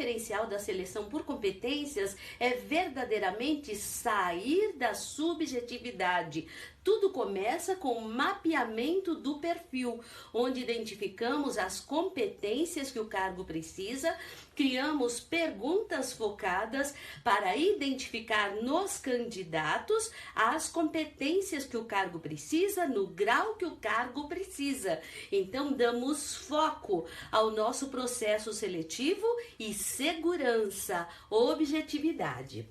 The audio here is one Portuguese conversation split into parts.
diferencial da seleção por competências é verdadeiramente sair da subjetividade. Tudo começa com o mapeamento do perfil, onde identificamos as competências que o cargo precisa, criamos perguntas focadas para identificar nos candidatos as competências que o cargo precisa, no grau que o cargo precisa. Então, damos foco ao nosso processo seletivo e segurança, objetividade.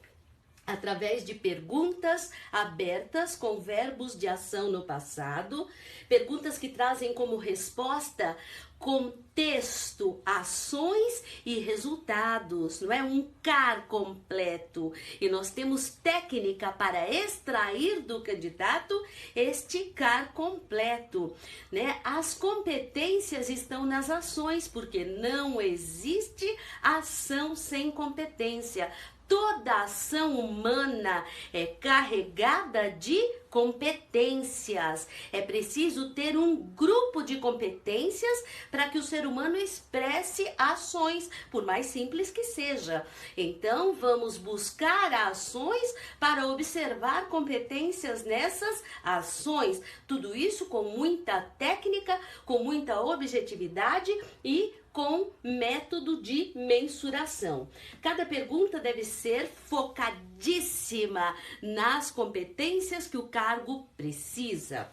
Através de perguntas abertas com verbos de ação no passado, perguntas que trazem como resposta contexto, ações e resultados, não é um CAR completo. E nós temos técnica para extrair do candidato este CAR completo, né? As competências estão nas ações, porque não existe ação sem competência. Toda ação humana é carregada de competências. É preciso ter um grupo de competências para que o ser humano expresse ações, por mais simples que seja. Então, vamos buscar ações para observar competências nessas ações. Tudo isso com muita técnica, com muita objetividade e com método de mensuração. Cada pergunta deve ser focadíssima nas competências que o cargo precisa.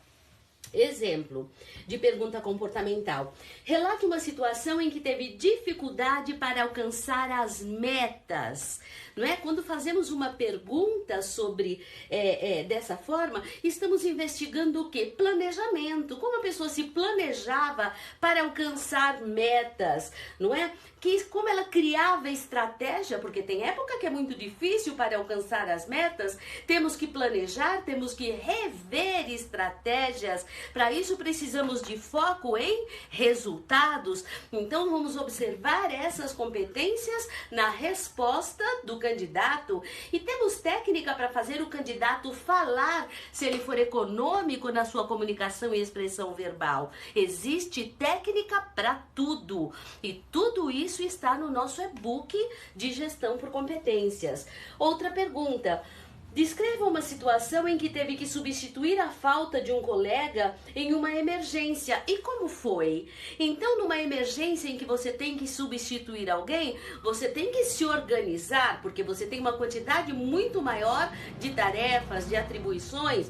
Exemplo de pergunta comportamental. Relate uma situação em que teve dificuldade para alcançar as metas. Não é? Quando fazemos uma pergunta sobre dessa forma, estamos investigando o quê? Planejamento. Como a pessoa se planejava para alcançar metas, não é? Como ela criava estratégia, porque tem época que é muito difícil para alcançar as metas, temos que planejar, temos que rever estratégias. Para isso precisamos de foco em resultados. Então vamos observar essas competências na resposta do candidato e temos técnica para fazer o candidato falar, se ele for econômico na sua comunicação e expressão verbal. Existe técnica para tudo e tudo isso está no nosso e-book de gestão por competências. Outra pergunta. Descreva uma situação em que teve que substituir a falta de um colega em uma emergência. E como foi? Então, numa emergência em que você tem que substituir alguém, você tem que se organizar, porque você tem uma quantidade muito maior de tarefas, de atribuições.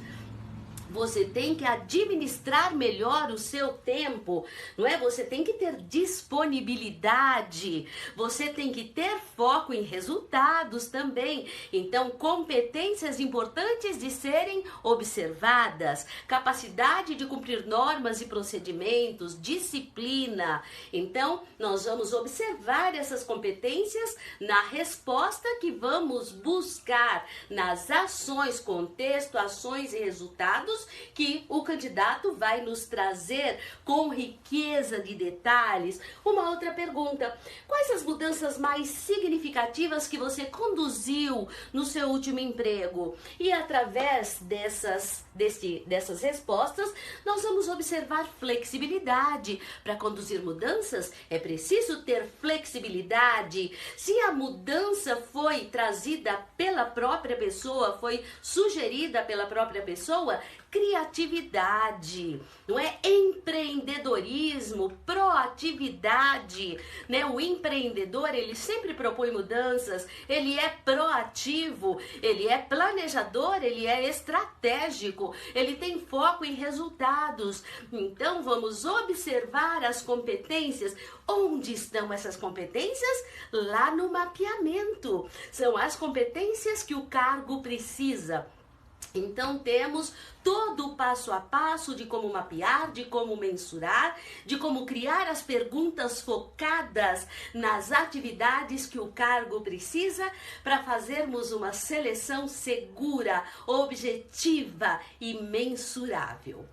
Você tem que administrar melhor o seu tempo, não é? Você tem que ter disponibilidade, você tem que ter foco em resultados também. Então, competências importantes de serem observadas, capacidade de cumprir normas e procedimentos, disciplina. Então, nós vamos observar essas competências na resposta que vamos buscar nas ações, contexto, ações e resultados que o candidato vai nos trazer com riqueza de detalhes. Uma outra pergunta: quais as mudanças mais significativas que você conduziu no seu último emprego? E através dessas respostas, nós vamos observar flexibilidade. Para conduzir mudanças, é preciso ter flexibilidade. Se a mudança foi trazida pela própria pessoa, foi sugerida pela própria pessoa, criatividade, não é? Empreendedorismo, proatividade, né? O empreendedor, ele sempre propõe mudanças, ele é proativo, ele é planejador, ele é estratégico, ele tem foco em resultados. Então, vamos observar as competências. Onde estão essas competências? Lá no mapeamento. São as competências que o cargo precisa. Então, temos todo o passo a passo de como mapear, de como mensurar, de como criar as perguntas focadas nas atividades que o cargo precisa para fazermos uma seleção segura, objetiva e mensurável.